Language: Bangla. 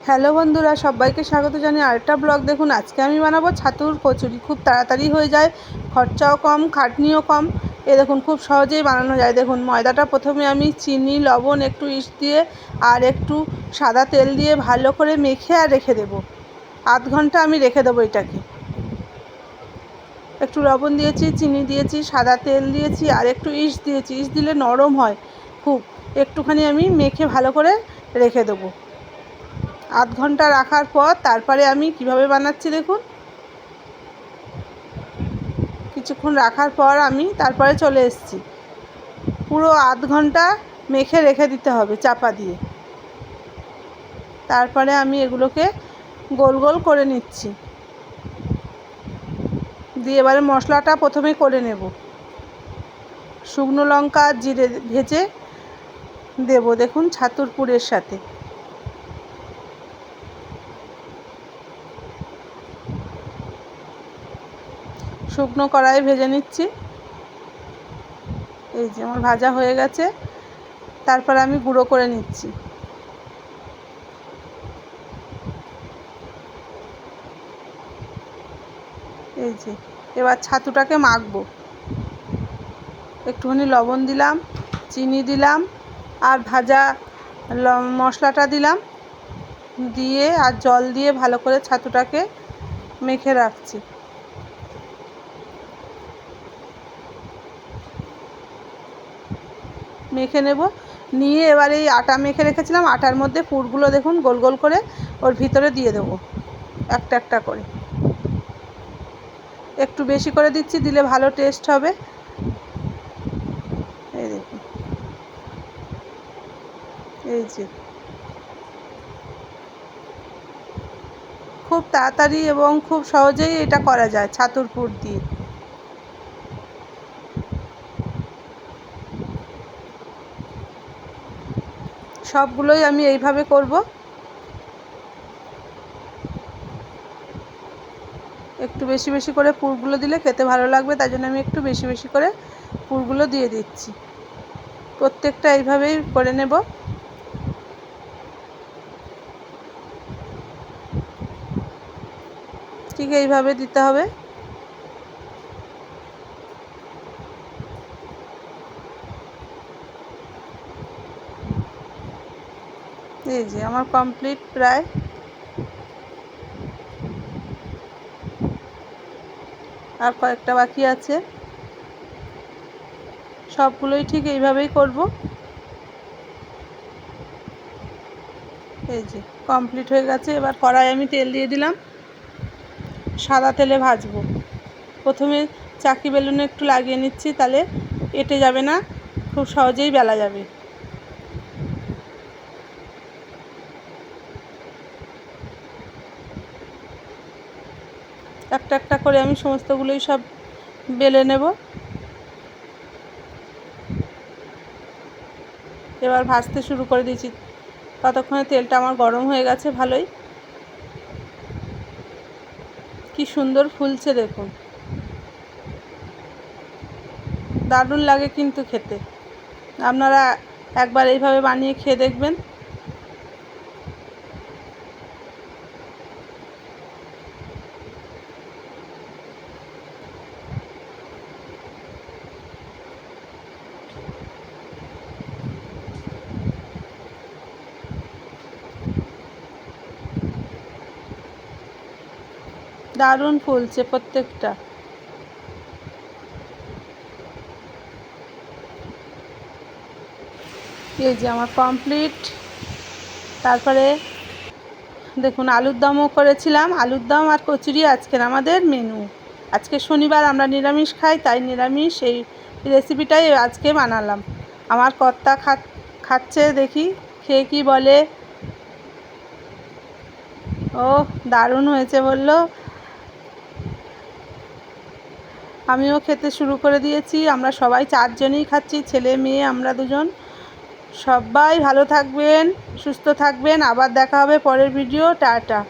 হ্যালো বন্ধুরা, সবাইকে স্বাগত জানিয়ে আরেকটা ব্লগ। দেখুন, আজকে আমি বানাবো ছাতুর কচুরি। খুব তাড়াতাড়ি হয়ে যায়, খরচাও কম, খাটনিও কম। দেখুন, খুব সহজেই বানানো যায়। দেখুন, ময়দাটা প্রথমে আমি চিনি, লবণ, একটু ইস্ট দিয়ে আর একটু সাদা তেল দিয়ে ভালো করে মেখে আর রেখে দেবো। আধ ঘন্টা আমি রেখে দেবো এটাকে। একটু লবণ দিয়েছি, চিনি দিয়েছি, সাদা তেল দিয়েছি আর একটু ইস্ট দিয়েছি। ইস্ট দিলে নরম হয় খুব। একটুখানি আমি মেখে ভালো করে রেখে দেবো। আধ ঘন্টা রাখার পর তারপরে আমি কিভাবে বানাচ্ছি দেখুন। কিছুক্ষণ রাখার পর আমি তারপরে চলে এসেছি। পুরো আধ ঘন্টা মেখে রেখে দিতে হবে চাপা দিয়ে। তারপরে আমি এগুলোকে গোল গোল করে নিচ্ছি। দিয়ে এবারে মশলাটা প্রথমে করে নেব। শুকনো লঙ্কা জিরে ভেজে দেব দেখুন ছাতুর পুরের সাথে। শুকনো কড়াই ভেজে নিচ্ছি। এই যে আমার ভাজা হয়ে গেছে। তারপর আমি গুঁড়ো করে নিচ্ছি। এই যে এবার ছাতুটাকে মাখবো। একটুখানি লবণ দিলাম, চিনি দিলাম আর ভাজা মশলাটা দিলাম, দিয়ে আর জল দিয়ে ভালো করে ছাতুটাকে মেখে রাখছি। মেখে নেব। নিয়ে এবার এই আটা মেখে রেখেছিলাম, আটার মধ্যে পুরগুলো দেখুন গোল গোল করে ওর ভিতরে দিয়ে দেবো একটা একটা করে। একটু বেশি করে দিচ্ছি, দিলে ভালো টেস্ট হবে। এই দেখুন, এই যে খুব তাড়াতাড়ি এবং খুব সহজেই এটা করা যায় ছাতুর পুর দিয়ে। সবগুলোই আমি এইভাবে করব। একটু বেশি বেশি করে পুরগুলো দিলে খেতে ভালো লাগবে, তাই জন্য আমি একটু বেশি বেশি করে পুরগুলো দিয়ে দিচ্ছি। প্রত্যেকটা এইভাবেই করে নেব। ঠিক এইভাবে দিতে হবে। এই যে আমার কমপ্লিট প্রায়। আর কয়েকটা বাকি আছে। সবগুলোই ঠিক এইভাবেই করব। এই যে কমপ্লিট হয়ে গেছে। এবার কড়াই আমি তেল দিয়ে দিলাম, সাদা তেলে ভাজবো। প্রথমে চাকি বেলুনে একটু লাগিয়ে নিচ্ছি, তাহলে এঁটে যাবে না, খুব সহজেই বেলা যাবে। একটা একটা করে আমি সমস্তগুলোই সব বেলে নেব। এবার ভাজতে শুরু করে দিয়েছি। ততক্ষণে তেলটা আমার গরম হয়ে গেছে ভালোই। কি সুন্দর ফুলছে দেখুন, দারুণ লাগে কিন্তু খেতে। আপনারা একবার এইভাবে বানিয়ে খেয়ে দেখবেন। দারুণ ফুলছে প্রত্যেকটা। এই যে আমার কমপ্লিট। তারপরে দেখুন, আলুর দমও করেছিলাম। আলুর দম আর কচুরি আজকের আমাদের মেনু। আজকে শনিবার, আমরা নিরামিষ খাই, তাই নিরামিষ এই রেসিপিটাই আজকে বানালাম। আমার কর্তা খাচ্ছে, দেখি খেয়ে কি বলে। ও, দারুণ হয়েছে বললো। আমিও খেতে শুরু করে দিয়েছি। আমরা সবাই 4 জনই খাচ্ছি, ছেলে মেয়ে আমরা 2 জন। সবাই ভালো থাকবেন, সুস্থ থাকবেন। আবার দেখা হবে পরের ভিডিও। টাটা।